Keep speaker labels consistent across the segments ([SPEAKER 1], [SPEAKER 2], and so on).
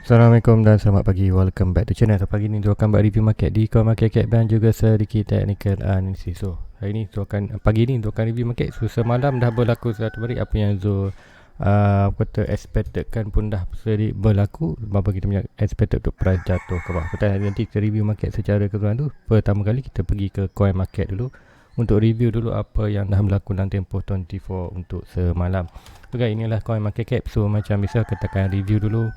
[SPEAKER 1] Assalamualaikum dan selamat pagi. Welcome back to channel. So, pagi ni tu akan buat review market di Coin Market Cap dan juga sedikit technical analysis. So hari ni tu akan pagi ni tu akan review market. So semalam dah berlaku satu balik apa yang Zul kata expected kan pun dah sedikit berlaku. Berapa kita punya expected untuk price jatuh ke bawah. Kita nanti kita review market secara keseluruhan tu. Pertama kali kita pergi ke Coin Market dulu untuk review dulu apa yang dah berlaku dalam tempoh 24 untuk semalam. So guys, inilah Coin Market Cap. So macam biasa kita akan review dulu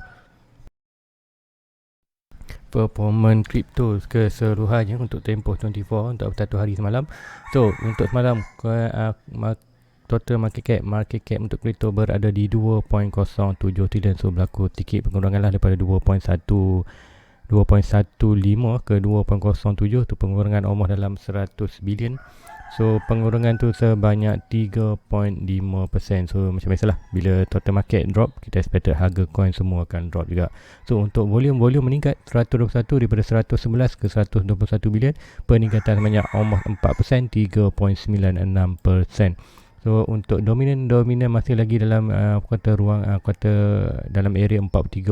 [SPEAKER 1] performance kripto keseluruhannya untuk tempoh 24 untuk satu hari semalam. So untuk semalam total market cap untuk kripto berada di 2.07 trilion. So berlaku sikit pengurangan lah daripada 2.15 ke 2.07 tu, pengurangan almost dalam 100 bilion. So pengurangan tu sebanyak 3.5%. So macam biasalah, bila total market drop, kita expect harga coin semua akan drop juga. So untuk volume meningkat 121 daripada 111 ke 121 bilion, peningkatan sebanyak almost 4%, 3.96%. So untuk dominan masih lagi dalam kuarter dalam area 43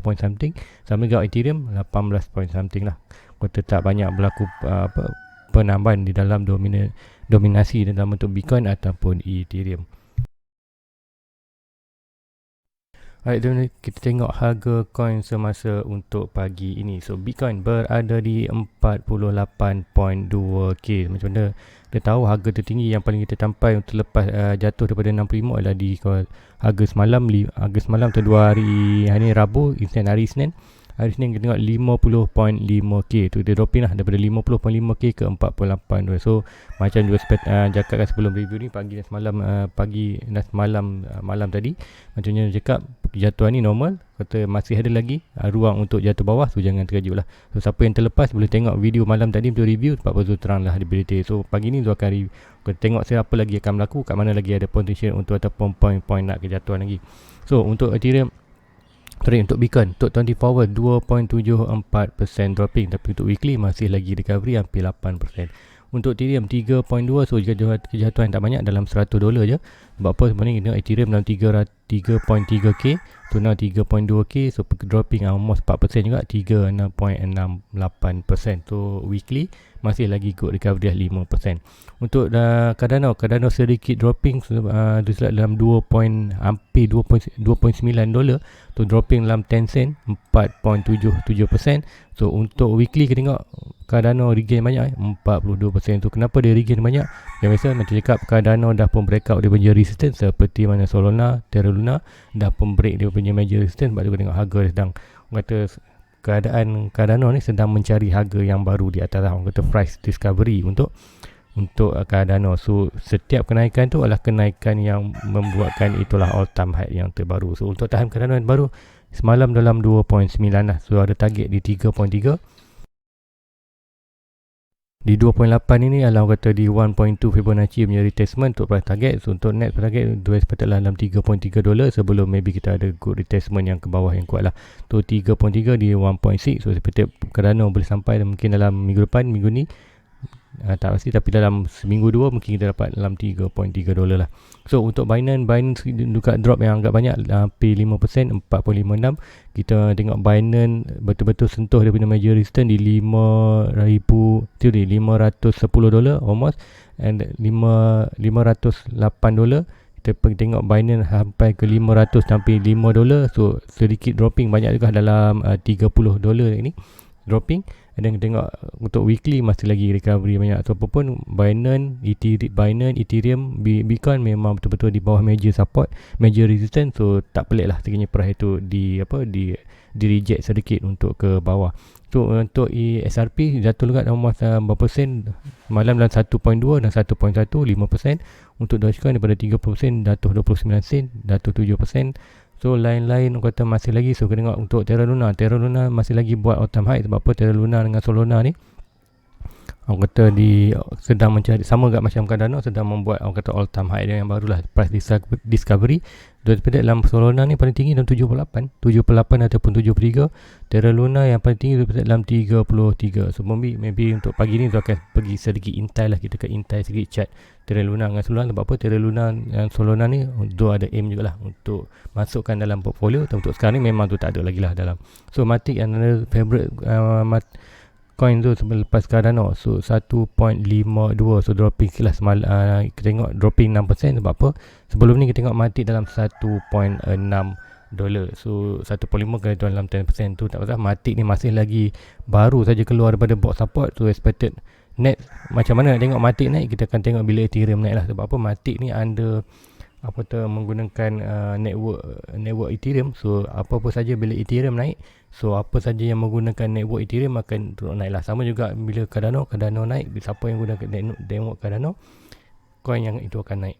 [SPEAKER 1] point something. Sama juga Ethereum 18 point something lah. Kuarter tak banyak berlaku penambahan di dalam dominasi dalam bentuk Bitcoin ataupun Ethereum. Alright, kita tengok harga coin semasa untuk pagi ini. So Bitcoin berada di 48.2k. Macam mana kita tahu harga tertinggi yang paling kita sampai untuk lepas jatuh daripada 65 adalah di harga semalam tu 2 hari ni Rabu, hari Isnin. Hari Senin kita tengok 50.5k tu, dia dropping lah daripada 50.5k ke 48. So macam juga cakap kan sebelum review ni pagi dan semalam malam tadi, macamnya cakap jatuhan ni normal, kata masih ada lagi ruang untuk jatuh bawah. So jangan terkejut lah. So siapa yang terlepas boleh tengok video malam tadi untuk review, sebab tu terang lah ability. So pagi ni tu akan review, kita tengok siapa lagi akan berlaku, kat mana lagi ada potential untuk ataupun point nak kejatuhan lagi. So untuk Ethereum, untuk Bitcoin untuk 24 hour 2.74% dropping, tapi untuk weekly masih lagi recovery hampir 8%. Untuk Ethereum 3.2, so kejatuhan tak banyak dalam $100 je. Sebab apa sebenarnya Ethereum dalam 3.3k tu now 3.2k, so dropping almost 4% juga, 3.68%. So weekly masih lagi good recovery 5%. Untuk Cardano sedikit dropping dalam hampir $2.9 tu, dropping dalam 10 sen 4.77%. So untuk weekly kita tengok Cardano regain banyak 42%. So kenapa dia regain banyak? Yang biasa macam cakap, Cardano dah pun breakout dia punya resistance, seperti mana Solana, Terra Luna dah pun break dia punya major resistance. Sebab tu kita tengok harga dia sedang, kata keadaan Cardano ni sedang mencari harga yang baru di atas, orang kata price discovery untuk Cardano. So setiap kenaikan tu adalah kenaikan yang membuatkan itulah all time high yang terbaru. So untuk tahan Cardano yang baru semalam dalam 2.9 lah. So ada target di 3.3. Di 2.8 ini adalah kata di 1.2 Fibonacci punya retestment untuk price target. So untuk net target tu expected lah dalam $3.3 sebelum maybe kita ada good retestment yang ke bawah yang kuat lah. Tu 3.3 di 1.6. So expected Cardano boleh sampai mungkin dalam minggu depan, minggu ni tak pasti, tapi dalam seminggu dua mungkin kita dapat dalam $3.3 lah. So untuk Binance juga drop yang agak banyak, hampir 5%, 4.56. Kita tengok Binance betul-betul sentuh dia punya major resistance di $510 almost, and $508. Kita tengok Binance sampai ke 500 sampai $5. So sedikit dropping, banyak juga dalam $30 ini dropping. Dan kita tengok untuk weekly masih lagi recovery banyak. So apapun Binance, Ethereum, Bitcoin memang betul-betul di bawah major support, major resistance. So tak pelik lah sekiranya price itu di reject sedikit untuk ke bawah. So untuk SRP jatuh juga almost berapa sen malam dalam 1.2 dan 1.1, 5%. Untuk Dogecoin daripada 30% jatuh 29 sen, jatuh 7%. So lain-lain kata masih lagi. So kita tengok untuk Terra Luna masih lagi buat all time high. Sebab apa? Terra Luna dengan Solana ni orang kata sedang mencari, sama kat macam Cardano sedang membuat orang kata all time high dia yang barulah, price discovery. Daripada dalam Solana ni paling tinggi dalam 78 ataupun 73. Terra Luna yang paling tinggi daripada dalam 33. So maybe untuk pagi ni tu akan pergi sedikit intai lah, kita akan intai sedikit chart Terra Luna dengan Solana. Sebab apa, Terra Luna dan Solana ni tu ada aim jugalah untuk masukkan dalam portfolio. Untuk sekarang ni memang tu tak ada lagi lah dalam. So Matic another favorite coin tu selepas Cardano. So 1.52. So dropping sikit lah kita tengok dropping 6%. Sebab apa, sebelum ni kita tengok Matic dalam 1.6 dolar. So 1.5 kali tu dalam 10% tu tak pasal. Matic ni masih lagi baru saja keluar daripada box support. So expected next macam mana nak tengok Matic naik, kita akan tengok bila Ethereum naik lah. Sebab apa, Matic ni under menggunakan network Ethereum. So apa-apa saja bila Ethereum naik, so apa saja yang menggunakan network Ethereum akan turun naik lah. Sama juga bila Cardano naik, siapa yang gunakan network Cardano, coin yang itu akan naik.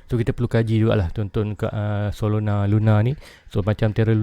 [SPEAKER 1] So kita perlu kaji juga lah, tonton ke Solana Luna ni. So macam Terra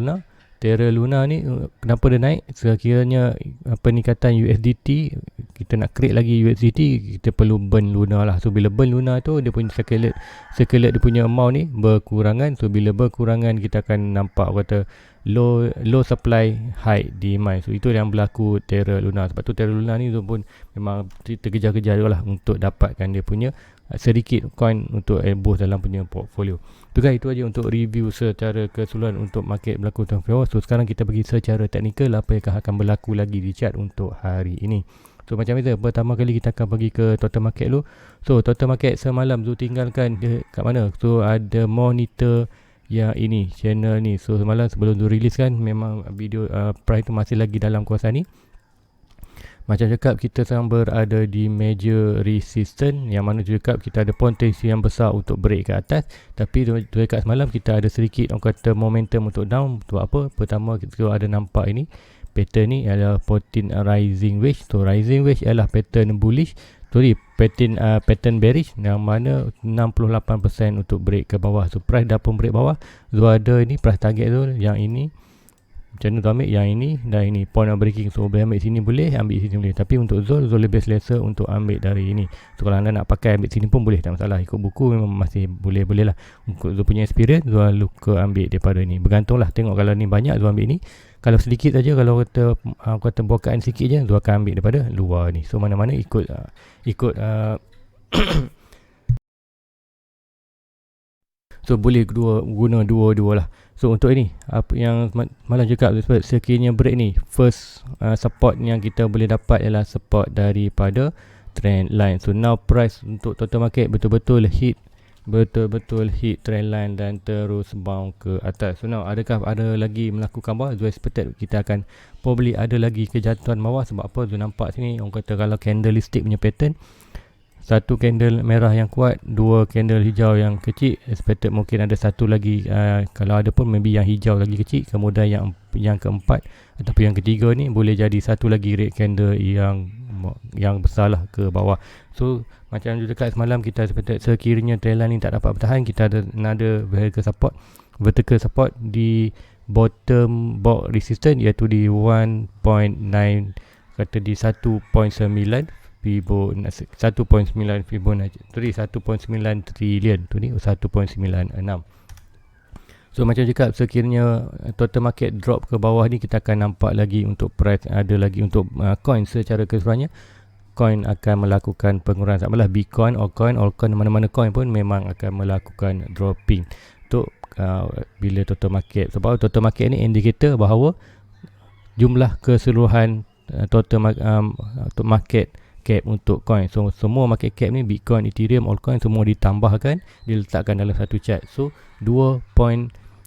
[SPEAKER 1] Luna ni kenapa dia naik, sekiranya peningkatan USDT, kita nak create lagi USDT, kita perlu burn Luna lah. So bila burn Luna tu, dia punya circulate dia punya amount ni berkurangan. So bila berkurangan, kita akan nampak kata low supply high demand. So itu yang berlaku Terra Luna. Sebab tu Terra Luna ni tu pun memang terkejar-kejar juga lah untuk dapatkan dia punya sedikit coin untuk boost dalam punya portfolio. Tu guys, itu aja untuk review secara keseluruhan untuk market berlaku tahun Februari. So sekarang kita pergi secara teknikal apa yang akan berlaku lagi di chart untuk hari ini. So macam biasa, pertama kali kita akan pergi ke total market dulu. So total market semalam tu tinggalkan dia kat mana? So ada monitor yang ini, channel ni. So semalam sebelum tu release kan, memang video price tu masih lagi dalam kawasan ni. Macam cakap, kita sekarang berada di major resistance, yang mana cakap kita ada potensi yang besar untuk break ke atas. Tapi dekat semalam kita ada sedikit orang kata momentum untuk down. Untuk apa? Pertama, kita ada nampak ini pattern ni adalah rising wedge. So rising wedge adalah pattern bullish. Sorry, pattern bearish, yang mana 68% untuk break ke bawah. So price dah pun break bawah. So ada ini price target tu, yang ini macam mana tu ambil yang ini dan ini point of breaking. So boleh ambil sini boleh, ambil sini boleh. Tapi untuk Zol lebih selesa untuk ambil dari ini. So kalau anda nak pakai ambil sini pun boleh, tak masalah. Ikut buku memang masih boleh lah. Untuk Zol punya experience, Zol luka ambil daripada ni. Bergantunglah, tengok kalau ni banyak Zol ambil ni. Kalau sedikit saja, kalau kata bukaan sikit je, Zol akan ambil daripada luar ni. So mana-mana ikut so boleh guna dua-dua lah. So untuk ini, apa yang malam cakap, sekiranya break ni, first support yang kita boleh dapat ialah support daripada trend line. So now price untuk total market betul-betul hit trend line dan terus bounce ke atas. So now adakah ada lagi melakukan bawah? So expected kita akan probably ada lagi kejatuhan bawah. Sebab apa? So nampak sini orang kata kalau candlestick punya pattern, satu candle merah yang kuat, dua candle hijau yang kecil, expected mungkin ada satu lagi, kalau ada pun maybe yang hijau lagi kecil. Kemudian yang keempat ataupun yang ketiga ni boleh jadi satu lagi red candle yang besar lah ke bawah. So macam dekat semalam kita expected sekiranya trend line ni tak dapat bertahan, kita ada another vertical support di bottom box resistance, iaitu di 1.9, kata di 1.9 Fibonacci, 1.9 Fibonacci, sorry 1.9 trilion tu ni 1.96. So macam cakap, sekiranya total market drop ke bawah ni, kita akan nampak lagi untuk price ada lagi untuk coin secara keseluruhannya. Coin akan melakukan pengurangan, tak malah Bitcoin, altcoin, mana-mana coin pun memang akan melakukan dropping untuk bila total market. Sebab total market ni indikator bahawa jumlah keseluruhan total market cap untuk coin. So semua market cap ni, Bitcoin, Ethereum, altcoin semua ditambahkan, diletakkan dalam satu chart. So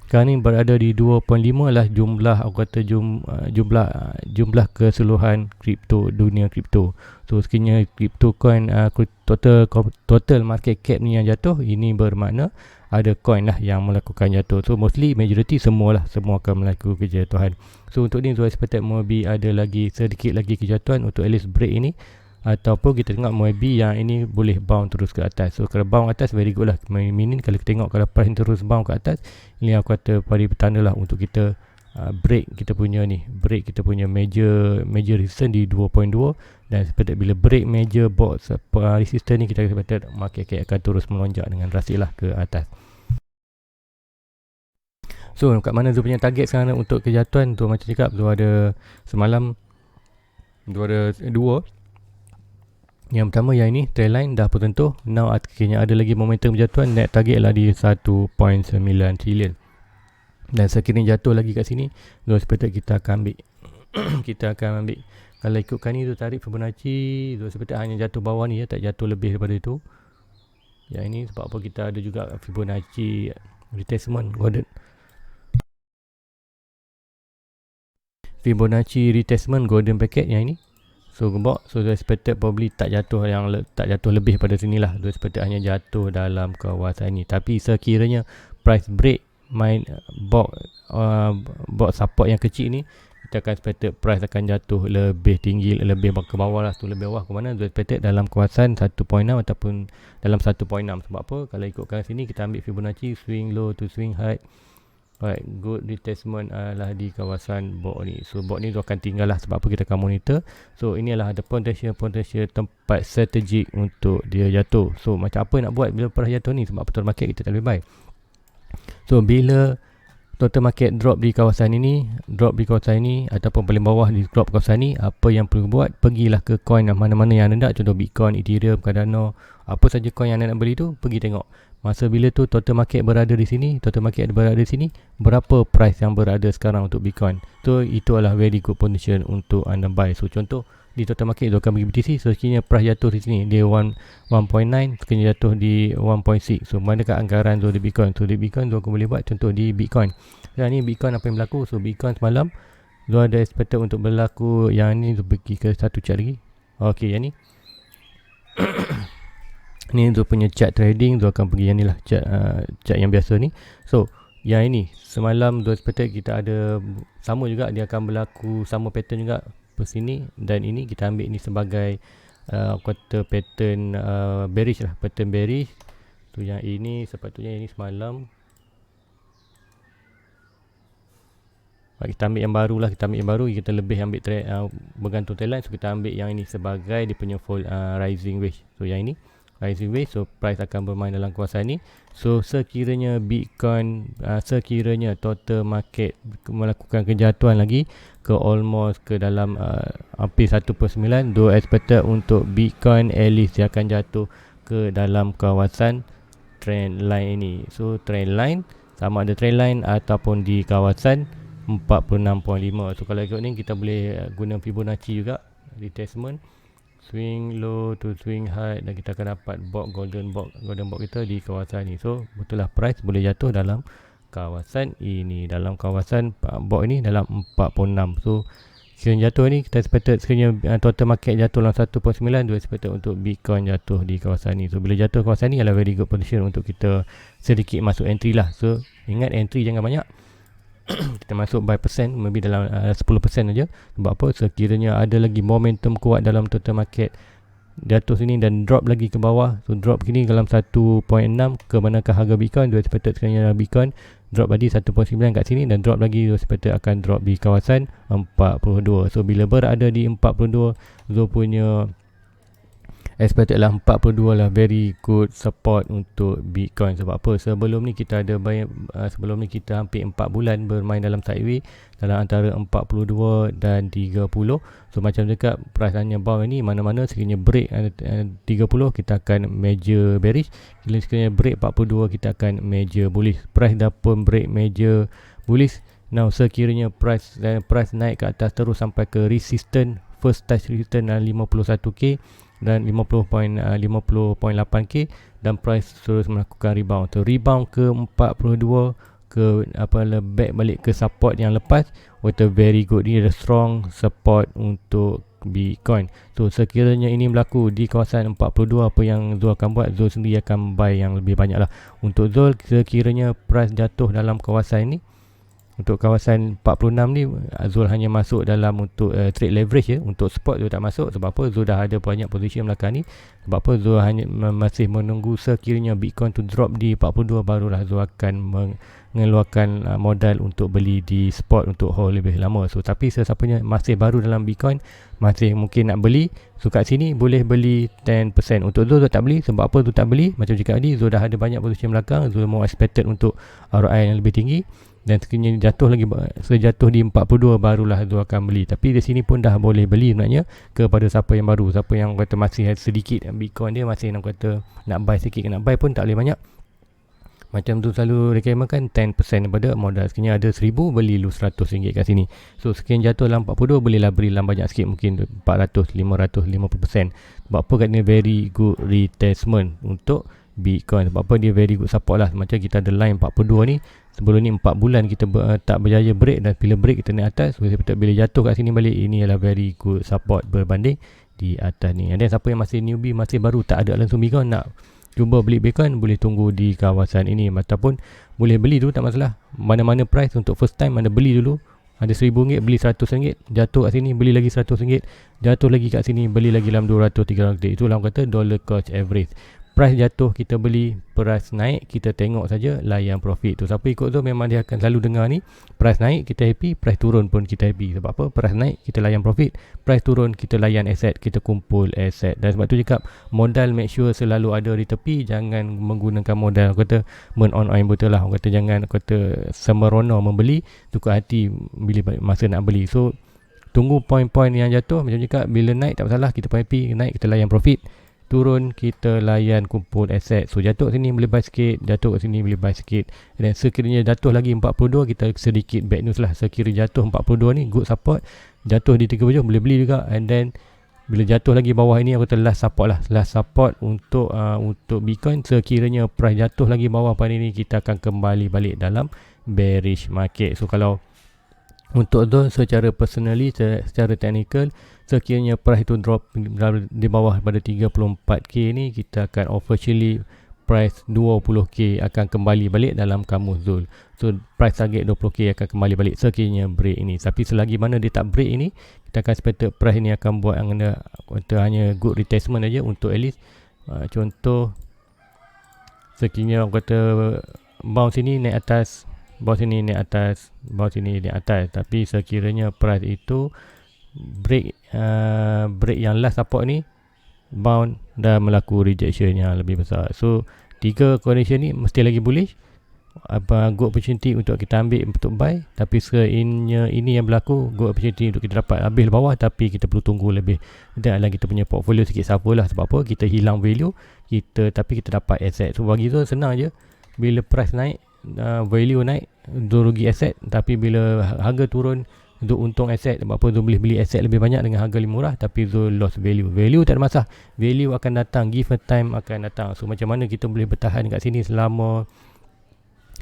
[SPEAKER 1] sekarang ni berada di 2.5 lah jumlah, aku kata jumlah keseluruhan dunia kripto. So sekiranya kripto coin total market cap ni yang jatuh, ini bermakna ada coin lah yang melakukan jatuh. So mostly majority semua akan melakukan kejatuhan. So untuk ni, so expected maybe ada lagi sedikit lagi kejatuhan untuk at least break ini, ataupun kita tengok maybe yang ini boleh bounce terus ke atas. So kalau bounce atas, very good lah. Meaning kalau kita tengok kalau price terus bounce ke atas, ini aku kata pada petanda lah untuk kita break kita punya major resistance di 2.2, dan seperti bila break major box resistance ni, kita expected market cap akan terus melonjak dengan drastik lah ke atas. So kat mana Zul punya target sekarang untuk kejatuhan tu, macam cakap Zul ada semalam Zul ada dua. Yang pertama yang ini trend line dah pun tentu, now akhirnya ada lagi momentum jatuhan, net target lah di 1.9 trilion. Dan sekiranya jatuh lagi kat sini, Zul expected kita akan ambil kita akan ambil. Kalau ikutkan ni tu tarik Fibonacci, Zul expected hanya jatuh bawah ni ya, tak jatuh lebih daripada itu. Yang ini sebab apa, kita ada juga Fibonacci retracement golden packet yang ini. So Zul expected probably tak jatuh lebih pada sini lah. Zul expected hanya jatuh dalam kawasan ni. Tapi sekiranya price break main box support yang kecil ni, kita akan expected price akan jatuh lebih tinggi, lebih ke bawah lah. Lebih bawah ke mana? Zul expected dalam kawasan 1.6 ataupun dalam 1.6. Sebab apa? Kalau ikutkan sini, kita ambil Fibonacci swing low to swing high. Alright, good retracement lah di kawasan box ni. So box ni tu akan tinggal lah, sebab apa kita akan monitor. So ini adalah ada potential tempat strategik untuk dia jatuh. So macam apa nak buat bila price jatuh ni, sebab total market kita tak boleh buy. So bila total market drop di kawasan ini ataupun paling bawah di drop kawasan ni, apa yang perlu buat, pergilah ke coin mana-mana yang anda nak. Contoh Bitcoin, Ethereum, Cardano, apa saja coin yang anda nak beli tu, pergi tengok masa bila tu total market berada di sini, berapa price yang berada sekarang untuk Bitcoin. So itu adalah very good potential untuk anda buy. So contoh di total market tu akan pergi BTC. So sekiranya price jatuh di sini dia 1.9, sekiranya jatuh di 1.6. So mana dekat anggaran tu di Bitcoin. So di Bitcoin tu aku boleh buat contoh di Bitcoin. Dan ni Bitcoin apa yang berlaku. So Bitcoin semalam tu ada expected untuk berlaku. Yang ni tu pergi ke satu chart lagi. Okay, yang ni ni tu punya chart trading. Tu akan pergi yang ni lah, chart yang biasa ni. So yang ini semalam tu expected kita ada sama juga, dia akan berlaku sama pattern juga per sini. Dan ini kita ambil ni sebagai quarter pattern bearish lah, pattern bearish. Tu yang ini sepatutnya ini semalam kita ambil yang baru lah, kita lebih ambil bergantung trend line. So kita ambil yang ini sebagai dia punya rising wedge. So yang ini rising wedge, so price akan bermain dalam kawasan ni. So sekiranya Bitcoin, sekiranya total market melakukan kejatuhan lagi ke almost ke dalam hampir 1.9, do expected untuk Bitcoin at least dia akan jatuh ke dalam kawasan trend line ini. So trend line sama ada trend line ataupun di kawasan 46.5. So kalau ikut ni kita boleh guna Fibonacci juga, retracement swing low to swing high, dan kita akan dapat golden box kita di kawasan ni. So betul lah price boleh jatuh dalam kawasan ini, dalam kawasan box ini dalam 46. So sekiranya jatuh ni, kita expected sekiranya total market jatuh dalam 1.9, tu expected untuk Bitcoin jatuh di kawasan ni. So bila jatuh kawasan ni adalah very good position untuk kita sedikit masuk entry lah. So ingat entry jangan banyak. Kita masuk by percent, maybe dalam 10% saja. Sebab apa? Sekiranya ada lagi momentum kuat dalam total market jatuh sini dan drop lagi ke bawah. So drop gini dalam 1.6, ke manakah harga Bitcoin? Dia expected sekiranya Bitcoin drop tadi 1.9 kat sini, dan drop lagi dia expected akan drop di kawasan 42. So bila berada di 42, Zul punya expected lah 42 lah very good support untuk Bitcoin. Sebab apa? Sebelum ni kita ada sebelum ni kita hampir 4 bulan bermain dalam sideways dalam antara 42 dan 30. So macam dekat price hanya bound ini, mana-mana sekiranya break 30 kita akan major bearish, bila sekiranya break 42 kita akan major bullish. Price dah pun break major bullish. Now sekiranya price naik ke atas terus sampai ke resistance, first touch resistance 51k dan 50.8k, dan price terus melakukan rebound. So rebound ke 42 ke back balik ke support yang lepas, with a very good, ni ada strong support untuk Bitcoin. So sekiranya ini berlaku di kawasan 42, apa yang Zul akan buat? Zul sendiri akan buy yang lebih banyak lah. Untuk Zul, sekiranya price jatuh dalam kawasan ini, Untuk kawasan 46 ni Zul hanya masuk dalam untuk trade leverage untuk spot Zul tak masuk. Sebab apa? Zul dah ada banyak position belakang ni. Sebab apa? Zul hanya masih menunggu sekiranya Bitcoin tu drop di 42, barulah Zul akan mengeluarkan modal untuk beli di spot untuk hold lebih lama. So tapi sesiapanya masih baru dalam Bitcoin, masih mungkin nak beli, so kat sini boleh beli 10%. Untuk Zul tak beli. Sebab apa Zul tak beli? Macam cakap tadi, Zul dah ada banyak position belakang. Zul mau expected untuk ROI yang lebih tinggi. Dan sekiranya jatuh lagi, sejatuh di 42 barulah Zul akan beli. Tapi di sini pun dah boleh beli sebenarnya kepada siapa yang baru. Siapa yang kata masih sedikit Bitcoin dia, masih nak kata nak buy sikit, nak buy pun tak boleh banyak. Macam tu selalu recommendkan 10% daripada modal. Sekiranya ada 1000, beli lu RM100 kat sini. So sekian jatuh dalam 42, bolehlah beri dalam banyak sikit, mungkin 400, 500, 50%. Sebab apa katanya very good retracement untuk Bitcoin. Sebab apa dia very good support lah. Macam kita ada line 42 ni, sebelum ni 4 bulan kita tak berjaya break, dan bila break kita naik atas. So bila jatuh kat sini balik, ini adalah very good support berbanding di atas ni. Dan siapa yang masih newbie, masih baru, tak ada langsung Bitcoin, nak cuba beli Bitcoin, boleh tunggu di kawasan ini. Ataupun boleh beli dulu, tak masalah. Mana-mana price untuk first time, mana beli dulu. Ada RM1000, beli RM100, jatuh kat sini, beli lagi RM100, jatuh lagi kat sini, beli lagi dalam 200, 300. Itulah orang kata dollar cost average. Price jatuh kita beli, price naik kita tengok saja, layan profit tu. Siapa ikut tu memang dia akan selalu dengar ni, price naik kita happy, price turun pun kita happy. Sebab apa? Price naik kita layan profit, price turun kita layan aset, kita kumpul aset. Dan sebab tu cakap modal make sure selalu ada di tepi. Jangan menggunakan modal kata burn on oil betul lah. Orang kata jangan kata semerono membeli, tukar hati bila masa nak beli. So tunggu poin-poin yang jatuh. Macam cakap, bila naik tak masalah, kita pun happy. Naik kita layan profit, turun kita layan kumpul aset. So jatuh kat sini boleh buy sikit, jatuh kat sini boleh buy sikit. Dan sekiranya jatuh lagi 42, kita sedikit bad news lah. Sekiranya jatuh 42 ni good support, jatuh di 37 boleh beli juga. And then bila jatuh lagi bawah ini, aku kata last support lah. Last support untuk Bitcoin. Sekiranya price jatuh lagi bawah pada ini, kita akan kembali balik dalam bearish market. So kalau untuk tu secara personally, secara technical, sekiranya price itu drop di bawah pada 34k ni, kita akan officially price 20k akan kembali balik dalam kamus Zul. So price target 20k akan kembali balik sekiranya break ini. Tapi selagi mana dia tak break ini, kita akan expected price ini akan buat yang hanya good retracement aja untuk at least contoh sekiranya orang kata bounce ini naik atas, bounce ini naik atas, bounce ini naik atas. Tapi sekiranya price itu break yang last support ni, bounce dah melaku rejection yang lebih besar. So 3 condition ni mesti lagi bullish, good opportunity untuk kita ambil untuk buy. Tapi sekiranya ini yang berlaku, good opportunity untuk kita dapat habis bawah, tapi kita perlu tunggu lebih dalam kita punya portfolio sikit suffer lah. Sebab apa? Kita hilang value kita, tapi kita dapat asset. So bagi tu senang je, bila price naik, value naik, tu rugi aset. Tapi bila harga turun, Zul untung aset. Sebab apa? Zul boleh beli aset lebih banyak dengan harga lebih murah, tapi Zul lost value. Value tak ada masalah, value akan datang, give a time akan datang. So macam mana kita boleh bertahan kat sini selama,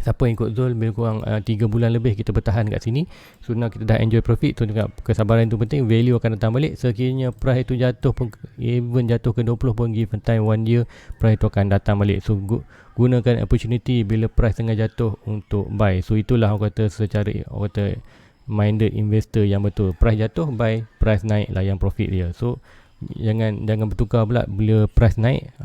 [SPEAKER 1] siapa yang ikut Zul lebih kurang 3 bulan lebih kita bertahan kat sini. So now kita dah enjoy profit. So juga kesabaran itu penting. Value akan datang balik. Sekiranya price itu jatuh pun, even jatuh ke 20 pun, give a time 1 year, price itu akan datang balik. So gunakan opportunity bila price tengah jatuh untuk buy. So itulah orang kata secara orang kata minded investor yang betul. Price jatuh buy, price naik layan profit dia. So jangan bertukar pula. Bila price naik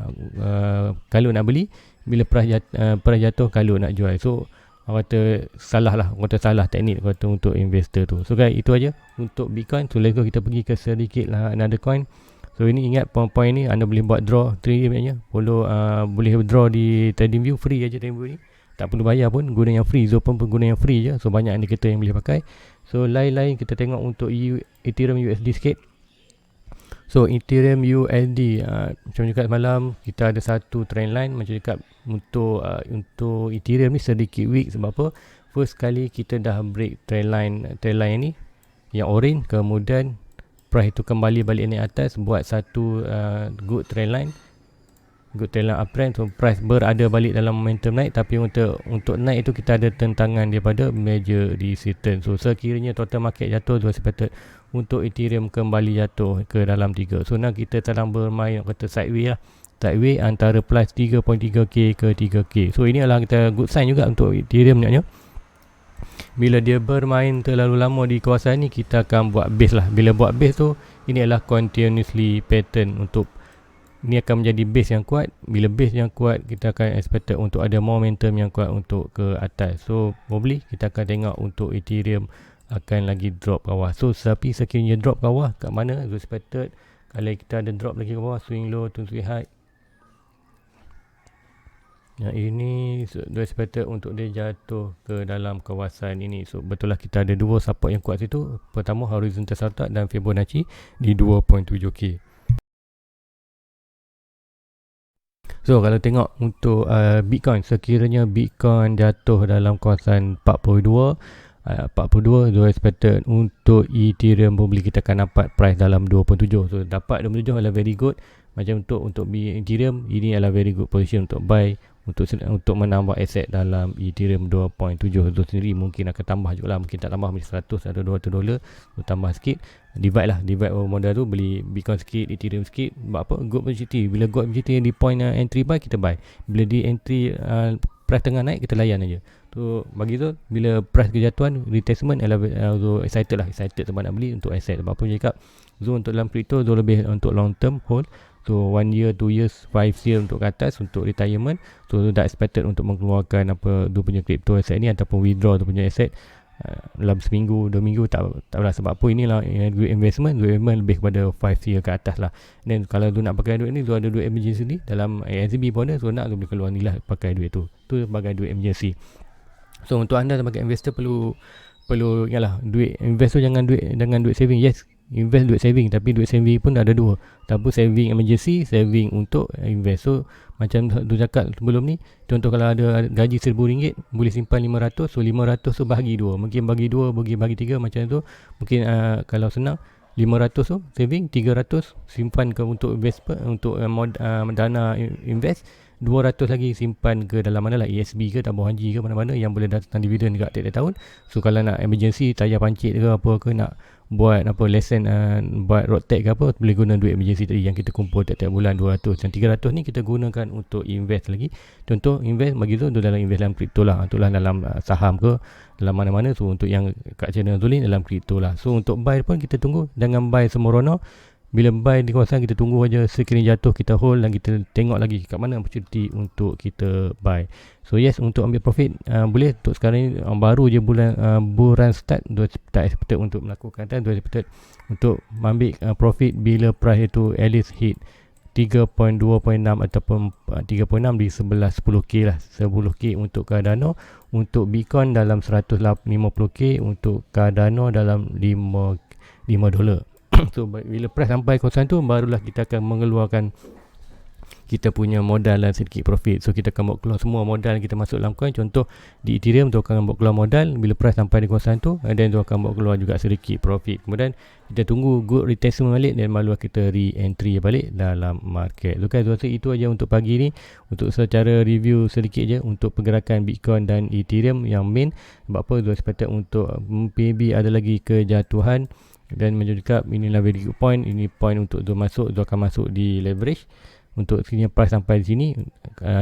[SPEAKER 1] kalau nak beli, bila price jatuh kalau nak jual. So orang kata salah lah, orang kata salah teknik orang kata untuk investor tu. So guys, itu aja untuk Bitcoin. So let's go, kita pergi ke sedikit lah another coin. So ini ingat poin-poin ni anda boleh buat draw 3 sebenarnya. Follow boleh draw di TradingView, free aja TradingView ni. Tak perlu bayar pun, guna yang free. Zul pun guna yang free je. So banyak indikator yang boleh pakai. So lain-lain kita tengok untuk Ethereum USD sikit. So Ethereum USD macam cakap semalam, kita ada satu trend line. Macam cakap untuk Ethereum ni sedikit weak. Sebab apa? First kali kita dah break trend line ni yang orange, kemudian price tu kembali balik naik atas, buat satu good trend line uptrend. So price berada balik dalam momentum naik, tapi untuk naik itu kita ada tentangan daripada major resistance. So sekiranya total market jatuh, so expected untuk Ethereum kembali jatuh ke dalam 3. So now kita sedang bermain kata sideways lah, sideways antara plus 3.3k ke 3k. So ini adalah kita good sign juga untuk Ethereum sebenarnya. bila dia bermain terlalu lama di kawasan ni, kita akan buat base lah. Bila buat base tu, ini adalah continuously pattern untuk ni akan menjadi base yang kuat. Bila base yang kuat, kita akan expected untuk ada momentum yang kuat untuk ke atas. So probably kita akan tengok untuk Ethereum akan lagi drop bawah. So tapi sekiranya drop bawah kat mana, so expected kalau kita ada drop lagi ke bawah, swing low to swing high, yang ini do expected untuk dia jatuh ke dalam kawasan ini. So betul lah kita ada dua support yang kuat situ. Pertama horizontal support dan Fibonacci di 2.7k. So kalau tengok untuk Bitcoin, sekiranya Bitcoin jatuh dalam kawasan 42 do expected untuk Ethereum probably kita akan dapat price dalam 2.7. So dapat 2.7 adalah very good. Macam untuk Ethereum, ini adalah very good position untuk buy, untuk menambah aset dalam Ethereum 2.7 itu sendiri. Mungkin akan tambah juga lah, mungkin tak tambah macam 100 atau 200 dolar, tambah sikit, divide modal tu, beli Bitcoin sikit, Ethereum sikit. Buat apa? Good opportunity. Bila good opportunity di point entry buy, kita buy. Bila di entry price tengah naik, kita layan aja. So bagi tu, bila price kejatuhan, retracement so excited sebab nak beli untuk aset. Sebab apa cakap, so untuk dalam crypto, so lebih untuk long term hold. So 1 year, 2 years, 5 years untuk ke atas untuk retirement. So dah expected untuk mengeluarkan dia punya crypto asset ni ataupun withdraw dia punya asset dalam seminggu, 2 minggu, tak lah. Sebab apa, inilah duit investment lebih kepada 5 year ke atas lah. Dan kalau nak pakai duit ni, ada duit emergency ni dalam SCB pun ada. So nak boleh keluar ni lah, pakai duit tu sebagai duit emergency. So untuk anda sebagai investor perlu ingatlah, duit invest tu jangan duit saving. Yes, invest duit saving, tapi duit saving pun ada dua. Tapi saving emergency, saving untuk invest. So macam tu cakap sebelum ni, contoh kalau ada gaji RM1,000, boleh simpan 500. So 500 tu bahagi 2, mungkin bagi 2, bagi 3 macam tu. Mungkin kalau senang 500 tu saving, 300 simpan ke untuk invest, untuk dana invest. 200 lagi simpan ke dalam mana lah, ESB ke, tabung haji ke, mana-mana yang boleh datang dividen dekat tiap-tiap tahun. So kalau nak emergency, tayar pancit ke apa ke, nak buat lesson, buat road tag ke apa, boleh guna duit emergency tadi yang kita kumpul tiap-tiap bulan 200. Dan 300 ni kita gunakan untuk invest lagi. Contoh invest bagi tu dalam invest dalam kripto lah, itulah dalam saham ke, dalam mana-mana. So untuk yang kat channel Zulin dalam kripto lah. So untuk buy pun kita tunggu, jangan buy semorono. Bila buy di kawasan, kita tunggu aja, sekiranya jatuh kita hold dan kita tengok lagi kat mana opportunity untuk kita buy. So yes, untuk ambil profit boleh. Untuk sekarang ni baru je bulan start, tak expected untuk melakukan, expected untuk ambil profit bila price itu at least hit 3.2.6 ataupun 3.6 di 10k lah. 10k untuk Cardano, untuk Bitcoin dalam 150k, untuk Cardano dalam 5 dolar. So bila price sampai kawasan tu, barulah kita akan mengeluarkan kita punya modal dan sedikit profit. So kita akan bawa keluar semua modal kita masuk dalam coin. Contoh di Ethereum tu akan bawa keluar modal, bila price sampai di kawasan tu, dan tu akan bawa keluar juga sedikit profit. Kemudian kita tunggu good retracement balik, dan barulah kita re-entry balik dalam market. So guys, rasa itu aja untuk pagi ni, untuk secara review sedikit je untuk pergerakan Bitcoin dan Ethereum yang main. Sebab apa, tu expected untuk maybe ada lagi kejatuhan. Dan macam cakap, inilah very good point. Ini point untuk tu akan masuk di leverage. Untuk sini price sampai di sini,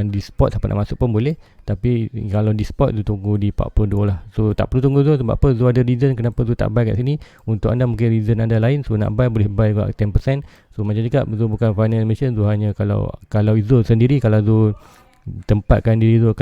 [SPEAKER 1] di spot sampai nak masuk pun boleh. Tapi kalau di spot tu tunggu di 42 lah. So tak perlu tunggu tu. Sebab apa, tu ada reason kenapa tu tak buy kat sini. Untuk anda mungkin reason anda lain. So nak buy, boleh buy juga 10%. So macam cakap, tu bukan financial mission. Tu hanya kalau Zul sendiri, kalau Zul tempatkan diri tu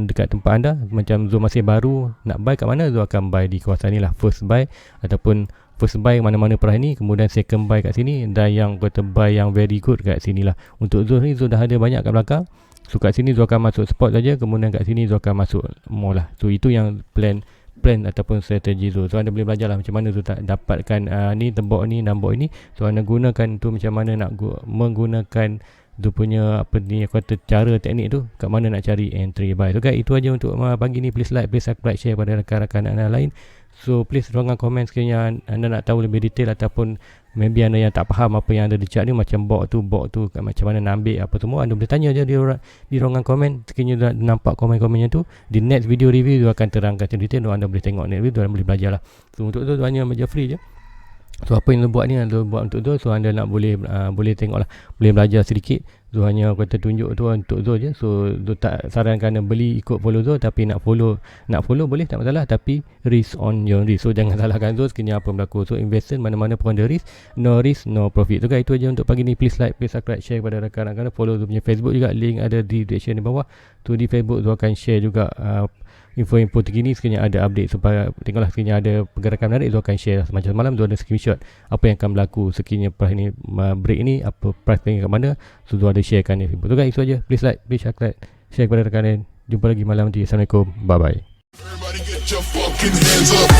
[SPEAKER 1] dekat tempat anda, macam Zul masih baru, nak buy kat mana, Zul akan buy di kawasan ni lah, first buy. Ataupun first buy mana-mana price ni, kemudian second buy kat sini, dan yang kata buy yang very good kat sini lah. Untuk Zul ni, Zul dah ada banyak kat belakang. So kat sini Zul akan masuk spot saja, kemudian kat sini Zul akan masuk more lah. So itu yang plan ataupun strategi Zul. So anda boleh belajar lah macam mana Zul tak dapatkan ni, tembok ni, nambok ni. So anda gunakan tu macam mana nak menggunakan tu punya aku kata cara teknik tu, kat mana nak cari entry buy. So guys, itu aja untuk pagi ni. Please like, please subscribe, share pada rakan-rakan anda lain. So please ruangan komen sekiranya anda nak tahu lebih detail, ataupun maybe anda yang tak faham apa yang ada di chart ni, macam bot tu macam mana nak ambil apa semua, anda boleh tanya je di ruangan komen. Sekiranya dah nampak komen-komennya tu, di next video review tu akan terangkan detail, anda boleh tengok next video, anda boleh belajar lah. So untuk tu hanya Jeffrey je. So apa yang lo buat ni, lo buat untuk Zul. So anda nak boleh tengok lah, boleh belajar sedikit. So hanya kata tunjuk tu untuk Zul je. So Zul tak sarankan anda beli ikut follow Zul, tapi nak follow boleh, tak masalah, tapi risk on your risk. So jangan salahkan Zul sekiranya apa berlaku. So investment mana-mana pun ada risk, no profit. So guys, itu aja untuk pagi ni. Please like, please subscribe, share kepada rakan-rakan. Follow Zul punya Facebook juga, link ada di description di bawah. Tu di Facebook Zul akan share juga info-info terkini sekiranya ada update. Supaya tengoklah sekiranya ada pergerakan menarik, Zul akan share. Macam semalam Zul ada screenshot apa yang akan berlaku sekiranya price ni break ni, apa price ni kat mana. So Zul ada sharekan ni. Betul guys, itu aja. Please like, please subscribe, share kepada rakan lain. Jumpa lagi malam nanti. Assalamualaikum, bye bye. Everybody get your fucking hands up.